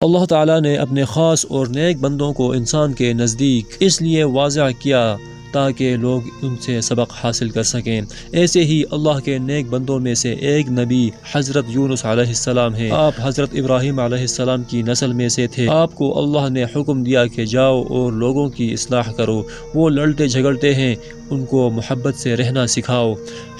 اللہ تعالیٰ نے اپنے خاص اور نیک بندوں کو انسان کے نزدیک اس لیے واضح کیا تاکہ لوگ ان سے سبق حاصل کر سکیں۔ ایسے ہی اللہ کے نیک بندوں میں سے ایک نبی حضرت یونس علیہ السلام ہیں۔ آپ حضرت ابراہیم علیہ السلام کی نسل میں سے تھے۔ آپ کو اللہ نے حکم دیا کہ جاؤ اور لوگوں کی اصلاح کرو، وہ لڑتے جھگڑتے ہیں، ان کو محبت سے رہنا سکھاؤ۔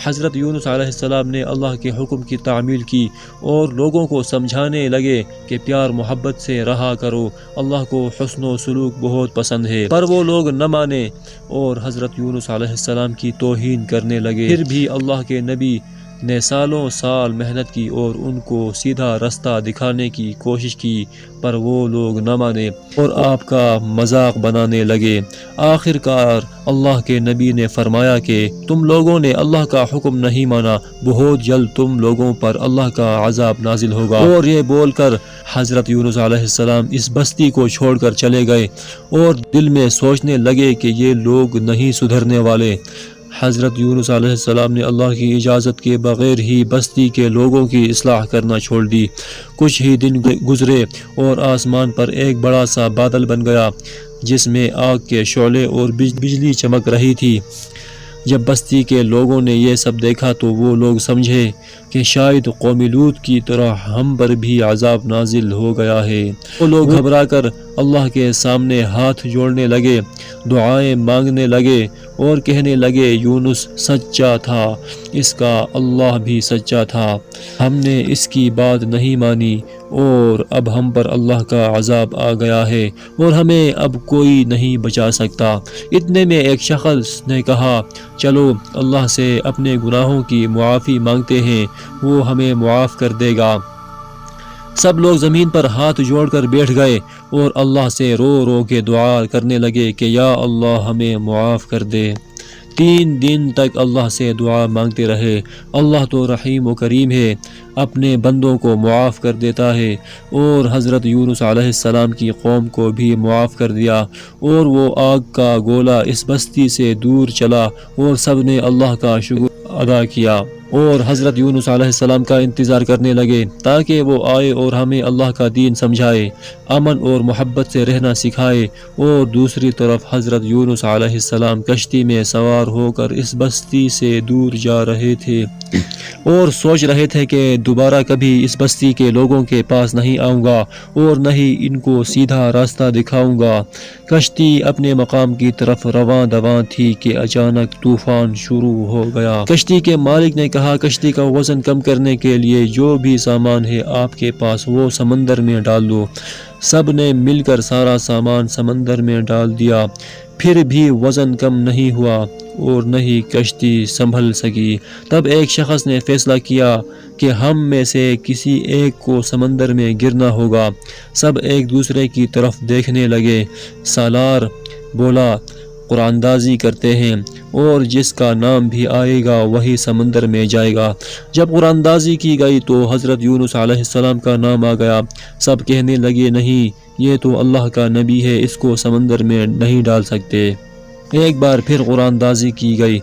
حضرت یونس علیہ السلام نے اللہ کے حکم کی تعمیل کی اور لوگوں کو سمجھانے لگے کہ پیار محبت سے رہا کرو، اللہ کو حسن و سلوک بہت پسند ہے، پر وہ لوگ نہ مانے اور حضرت یونس علیہ السلام کی توہین کرنے لگے۔ پھر بھی اللہ کے نبی نے سالوں سال محنت کی اور ان کو سیدھا رستہ دکھانے کی کوشش کی، پر وہ لوگ نہ مانے اور آپ کا مذاق بنانے لگے۔ آخر کار اللہ کے نبی نے فرمایا کہ تم لوگوں نے اللہ کا حکم نہیں مانا، بہت جلد تم لوگوں پر اللہ کا عذاب نازل ہوگا۔ اور یہ بول کر حضرت یونس علیہ السلام اس بستی کو چھوڑ کر چلے گئے اور دل میں سوچنے لگے کہ یہ لوگ نہیں سدھرنے والے۔ حضرت یونس علیہ السلام نے اللہ کی اجازت کے بغیر ہی بستی کے لوگوں کی اصلاح کرنا چھوڑ دی۔ کچھ ہی دن گزرے اور آسمان پر ایک بڑا سا بادل بن گیا جس میں آگ کے شعلے اور بجلی چمک رہی تھی۔ جب بستی کے لوگوں نے یہ سب دیکھا تو وہ لوگ سمجھے کہ شاید قوم لوط کی طرح ہم پر بھی عذاب نازل ہو گیا ہے۔ وہ لوگ گھبرا کر اللہ کے سامنے ہاتھ جوڑنے لگے، دعائیں مانگنے لگے اور کہنے لگے یونس سچا تھا، اس کا اللہ بھی سچا تھا، ہم نے اس کی بات نہیں مانی اور اب ہم پر اللہ کا عذاب آ گیا ہے اور ہمیں اب کوئی نہیں بچا سکتا۔ اتنے میں ایک شخص نے کہا چلو اللہ سے اپنے گناہوں کی معافی مانگتے ہیں، وہ ہمیں معاف کر دے گا۔ سب لوگ زمین پر ہاتھ جوڑ کر بیٹھ گئے اور اللہ سے رو رو کے دعا کرنے لگے کہ یا اللہ ہمیں معاف کر دے۔ 3 دن تک اللہ سے دعا مانگتے رہے۔ اللہ تو رحیم و کریم ہے، اپنے بندوں کو معاف کر دیتا ہے، اور حضرت یونس علیہ السلام کی قوم کو بھی معاف کر دیا اور وہ آگ کا گولہ اس بستی سے دور چلا اور سب نے اللہ کا شکر ادا کیا اور حضرت یونس علیہ السلام کا انتظار کرنے لگے تاکہ وہ آئے اور ہمیں اللہ کا دین سمجھائے، امن اور محبت سے رہنا سکھائے۔ اور دوسری طرف حضرت یونس علیہ السلام کشتی میں سوار ہو کر اس بستی سے دور جا رہے تھے اور سوچ رہے تھے کہ دوبارہ کبھی اس بستی کے لوگوں کے پاس نہیں آؤں گا اور نہ ہی ان کو سیدھا راستہ دکھاؤں گا۔ کشتی اپنے مقام کی طرف رواں دواں تھی کہ اچانک طوفان شروع ہو گیا۔ کشتی کے مالک نے کہا کشتی کا وزن کم کرنے کے لیے جو بھی سامان ہے آپ کے پاس وہ سمندر میں ڈال دو۔ سب نے مل کر سارا سامان سمندر میں ڈال دیا، پھر بھی وزن کم نہیں ہوا اور نہ ہی کشتی سنبھل سکی۔ تب ایک شخص نے فیصلہ کیا کہ ہم میں سے کسی ایک کو سمندر میں گرنا ہوگا۔ سب ایک دوسرے کی طرف دیکھنے لگے۔ سالار بولا قرآن اندازی کرتے ہیں اور جس کا نام بھی آئے گا وہی سمندر میں جائے گا۔ جب قرآن اندازی کی گئی تو حضرت یونس علیہ السلام کا نام آ گیا۔ سب کہنے لگے نہیں، یہ تو اللہ کا نبی ہے، اس کو سمندر میں نہیں ڈال سکتے۔ ایک بار پھر قرآن اندازی کی گئی،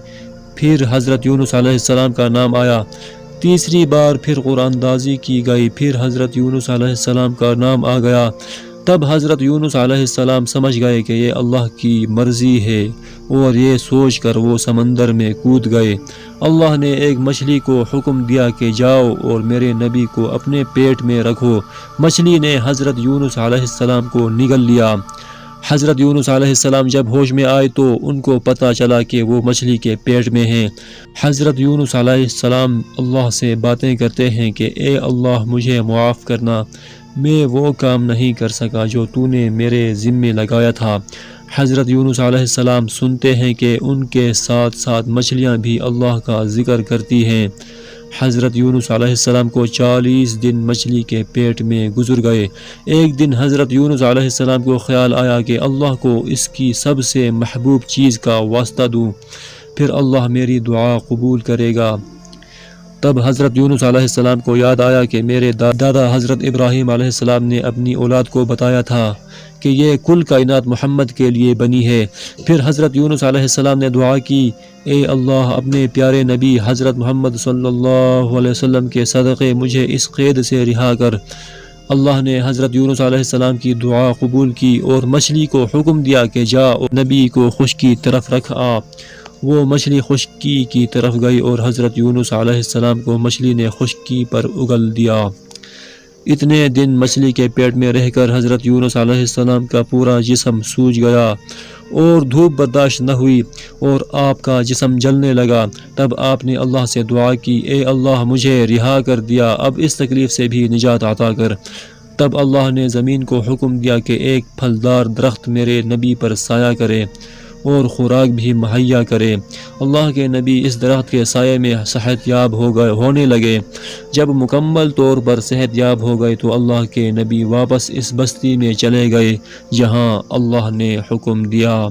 پھر حضرت یونس علیہ السلام کا نام آیا۔ تیسری بار پھر قرآن اندازی کی گئی، پھر حضرت یونس علیہ السلام کا نام آ گیا۔ تب حضرت یونس علیہ السلام سمجھ گئے کہ یہ اللہ کی مرضی ہے اور یہ سوچ کر وہ سمندر میں کود گئے۔ اللہ نے ایک مچھلی کو حکم دیا کہ جاؤ اور میرے نبی کو اپنے پیٹ میں رکھو۔ مچھلی نے حضرت یونس علیہ السلام کو نگل لیا۔ حضرت یونس علیہ السلام جب ہوش میں آئے تو ان کو پتہ چلا کہ وہ مچھلی کے پیٹ میں ہیں۔ حضرت یونس علیہ السلام اللہ سے باتیں کرتے ہیں کہ اے اللہ مجھے معاف کرنا، میں وہ کام نہیں کر سکا جو تو نے میرے ذمے لگایا تھا۔ حضرت یونس علیہ السلام سنتے ہیں کہ ان کے ساتھ ساتھ مچھلیاں بھی اللہ کا ذکر کرتی ہیں۔ حضرت یونس علیہ السلام کو 40 دن مچھلی کے پیٹ میں گزر گئے۔ ایک دن حضرت یونس علیہ السلام کو خیال آیا کہ اللہ کو اس کی سب سے محبوب چیز کا واسطہ دوں، پھر اللہ میری دعا قبول کرے گا۔ تب حضرت یونس علیہ السلام کو یاد آیا کہ میرے دادا حضرت ابراہیم علیہ السلام نے اپنی اولاد کو بتایا تھا کہ یہ کل کائنات محمد کے لیے بنی ہے۔ پھر حضرت یونس علیہ السلام نے دعا کی، اے اللہ اپنے پیارے نبی حضرت محمد صلی اللہ علیہ وسلم کے صدقے مجھے اس قید سے رہا کر۔ اللہ نے حضرت یونس علیہ السلام کی دعا قبول کی اور مچھلی کو حکم دیا کہ جا اور نبی کو خشکی کی طرف رکھ آ۔ وہ مچھلی خشکی کی طرف گئی اور حضرت یونس علیہ السلام کو مچھلی نے خشکی پر اگل دیا۔ اتنے دن مچھلی کے پیٹ میں رہ کر حضرت یونس علیہ السلام کا پورا جسم سوج گیا اور دھوپ برداشت نہ ہوئی اور آپ کا جسم جلنے لگا۔ تب آپ نے اللہ سے دعا کی، اے اللہ مجھے رہا کر دیا، اب اس تکلیف سے بھی نجات عطا کر۔ تب اللہ نے زمین کو حکم دیا کہ ایک پھلدار درخت میرے نبی پر سایہ کرے اور خوراک بھی مہیا کرے۔ اللہ کے نبی اس درخت کے سائے میں صحت یاب ہونے لگے۔ جب مکمل طور پر صحت یاب ہو گئے تو اللہ کے نبی واپس اس بستی میں چلے گئے جہاں اللہ نے حکم دیا۔